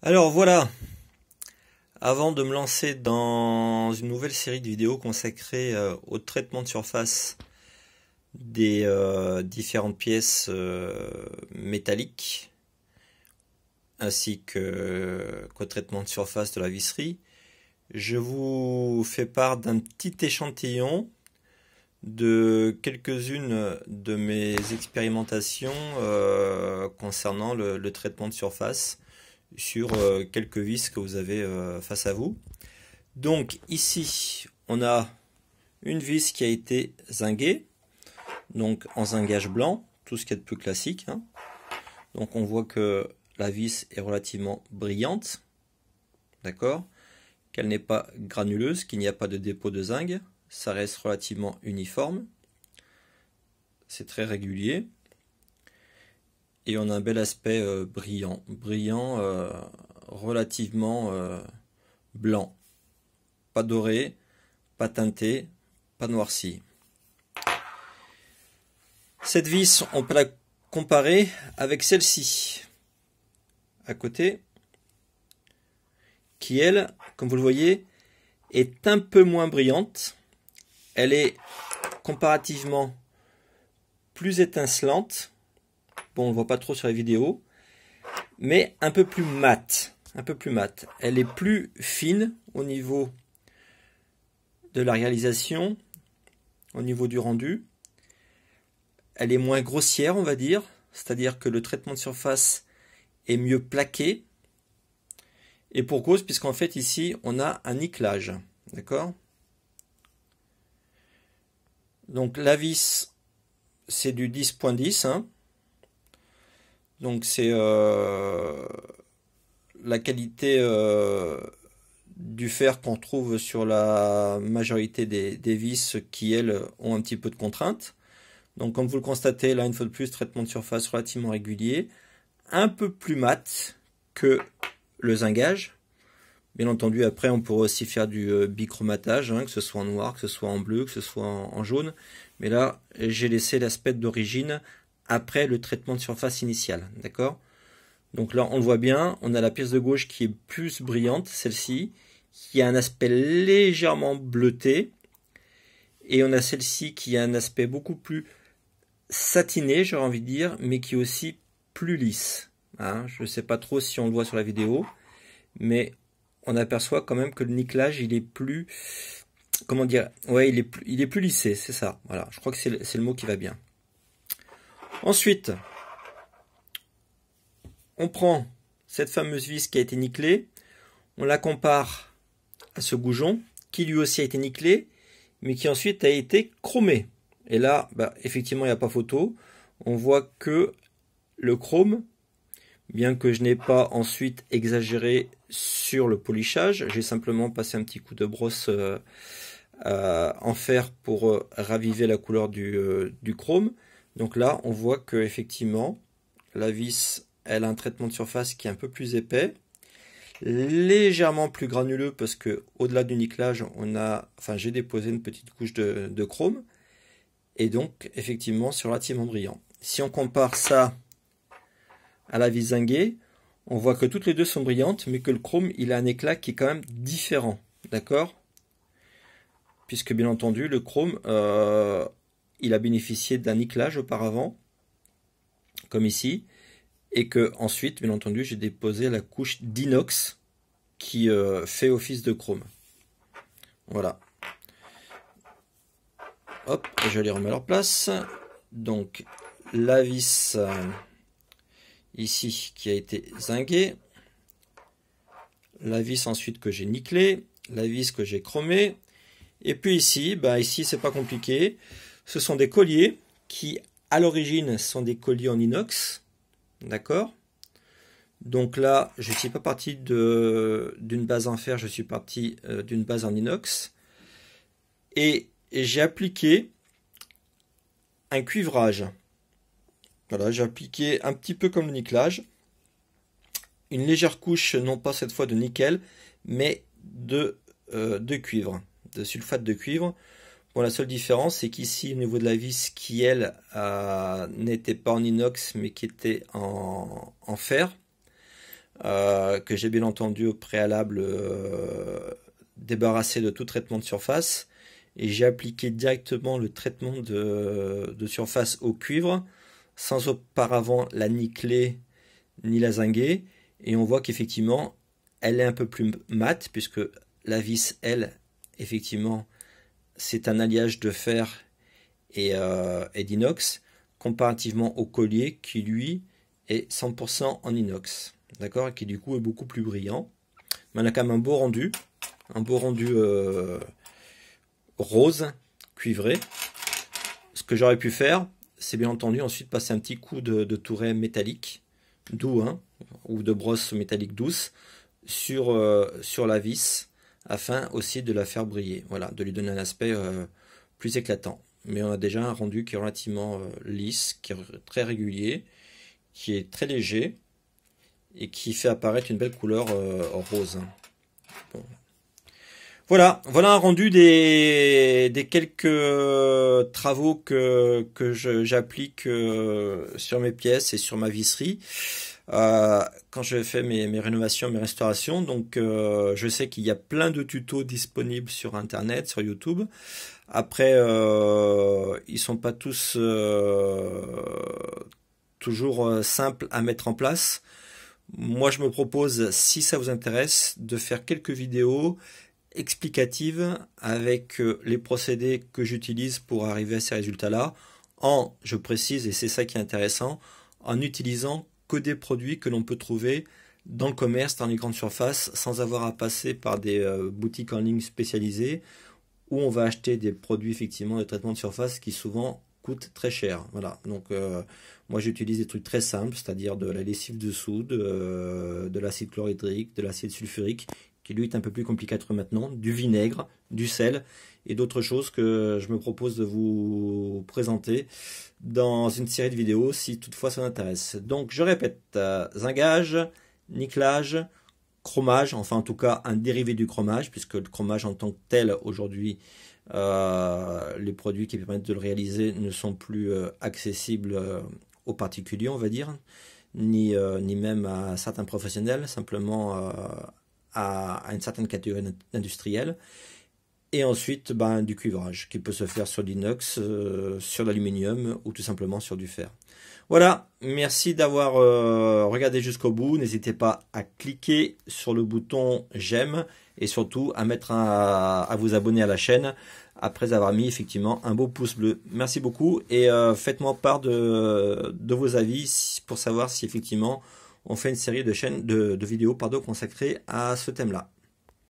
Alors voilà, avant de me lancer dans une nouvelle série de vidéos consacrée au traitement de surface des différentes pièces métalliques, ainsi qu'au traitement de surface de la visserie, je vous fais part d'un petit échantillon de quelques-unes de mes expérimentations concernant le traitement de surface sur quelques vis que vous avez face à vous. Donc ici, on a une vis qui a été zinguée, donc en zingage blanc, tout ce qui est de plus classique, hein. Donc on voit que la vis est relativement brillante, d'accord, qu'elle n'est pas granuleuse, qu'il n'y a pas de dépôt de zinc, ça reste relativement uniforme, c'est très régulier. Et on a un bel aspect brillant, relativement blanc, pas doré, pas teinté, pas noirci. Cette vis, on peut la comparer avec celle-ci, à côté, qui elle, comme vous le voyez, est un peu moins brillante. Elle est comparativement plus étincelante. Bon, on ne voit pas trop sur la vidéo, mais un peu plus mate. Elle est plus fine au niveau de la réalisation, au niveau du rendu. Elle est moins grossière, on va dire, c'est-à-dire que le traitement de surface est mieux plaqué. Et pour cause, puisqu'en fait ici, on a un nickelage, d'accord? Donc la vis, c'est du 10.10, hein. Donc c'est la qualité du fer qu'on trouve sur la majorité des vis qui, elles, ont un petit peu de contraintes. Donc comme vous le constatez, là, une fois de plus, traitement de surface relativement régulier, un peu plus mat que le zingage. Bien entendu, après, on pourrait aussi faire du bichromatage, hein, que ce soit en noir, que ce soit en bleu, que ce soit en jaune. Mais là, j'ai laissé l'aspect d'origine après le traitement de surface initial, d'accord? Donc là, on le voit bien, on a la pièce de gauche qui est plus brillante, celle-ci, qui a un aspect légèrement bleuté, et on a celle-ci qui a un aspect beaucoup plus satiné, j'aurais envie de dire, mais qui est aussi plus lisse, hein. Je ne sais pas trop si on le voit sur la vidéo, mais on aperçoit quand même que le nickelage, il est plus, comment dire, ouais, il est plus lissé, c'est ça, voilà, je crois que c'est le mot qui va bien. Ensuite, on prend cette fameuse vis qui a été nickelée, on la compare à ce goujon, qui lui aussi a été nickelé, mais qui ensuite a été chromé. Et là, effectivement, il n'y a pas photo. On voit que le chrome, bien que je n'ai pas ensuite exagéré sur le polissage, j'ai simplement passé un petit coup de brosse en fer pour raviver la couleur du chrome. Donc là, on voit que effectivement, la vis, elle a un traitement de surface qui est un peu plus épais, légèrement plus granuleux parce que au-delà du nickelage, j'ai déposé une petite couche de chrome et donc effectivement c'est relativement brillant. Si on compare ça à la vis zinguée, on voit que toutes les deux sont brillantes, mais que le chrome il a un éclat qui est quand même différent, d'accord? Puisque bien entendu le chrome il a bénéficié d'un nickelage auparavant, comme ici, et que ensuite, bien entendu, j'ai déposé la couche d'inox qui fait office de chrome. Voilà. Hop, je les remets à leur place. Donc, la vis ici qui a été zinguée, la vis ensuite que j'ai nickelée, la vis que j'ai chromée, et puis ici, ici c'est pas compliqué. Ce sont des colliers qui, à l'origine, sont des colliers en inox. D'accord? Donc là, je ne suis pas parti d'une base en fer, je suis parti d'une base en inox. Et j'ai appliqué un cuivrage. Voilà, j'ai appliqué un petit peu comme le nickelage. Une légère couche, non pas cette fois de nickel, mais de cuivre, de sulfate de cuivre. Bon, la seule différence, c'est qu'ici, au niveau de la vis, qui elle n'était pas en inox, mais qui était en fer, que j'ai bien entendu au préalable débarrassé de tout traitement de surface. Et j'ai appliqué directement le traitement de surface au cuivre, sans auparavant la nickeler ni la zinguer. Et on voit qu'effectivement, elle est un peu plus mate, puisque la vis, elle, effectivement, c'est un alliage de fer et d'inox, comparativement au collier qui, lui, est 100% en inox. D'accord? Et qui, du coup, est beaucoup plus brillant. Mais on a quand même un beau rendu rose, cuivré. Ce que j'aurais pu faire, c'est bien entendu ensuite passer un petit coup de touret métallique, doux, hein, ou de brosse métallique douce, sur la vis, afin aussi de la faire briller, voilà, de lui donner un aspect plus éclatant. Mais on a déjà un rendu qui est relativement lisse, qui est très régulier, qui est très léger, et qui fait apparaître une belle couleur rose. Bon. Voilà un rendu des quelques travaux que j'applique sur mes pièces et sur ma visserie quand je fais mes rénovations, mes restaurations. Donc je sais qu'il y a plein de tutos disponibles sur Internet, sur YouTube. Après, ils sont pas tous toujours simples à mettre en place. Moi, je me propose, si ça vous intéresse, de faire quelques vidéos explicative avec les procédés que j'utilise pour arriver à ces résultats-là, je précise, et c'est ça qui est intéressant, en utilisant que des produits que l'on peut trouver dans le commerce, dans les grandes surfaces, sans avoir à passer par des boutiques en ligne spécialisées, où on va acheter des produits effectivement de traitement de surface qui souvent coûtent très cher. Voilà, donc moi j'utilise des trucs très simples, c'est-à-dire de la lessive de soude, de l'acide chlorhydrique, de l'acide sulfurique, qui lui est un peu plus compliqué à trouver maintenant, du vinaigre, du sel et d'autres choses que je me propose de vous présenter dans une série de vidéos si toutefois ça vous intéresse. Donc je répète, zingage, nickelage, chromage, enfin en tout cas un dérivé du chromage, puisque le chromage en tant que tel aujourd'hui, les produits qui permettent de le réaliser ne sont plus accessibles aux particuliers, on va dire, ni même à certains professionnels, simplement à une certaine catégorie industrielle. Et ensuite, du cuivrage qui peut se faire sur l'inox, sur l'aluminium ou tout simplement sur du fer. Voilà, merci d'avoir regardé jusqu'au bout. N'hésitez pas à cliquer sur le bouton j'aime et surtout à vous abonner à la chaîne après avoir mis effectivement un beau pouce bleu. Merci beaucoup et faites-moi part de vos avis pour savoir si effectivement on fait une série de vidéos consacrées à ce thème-là.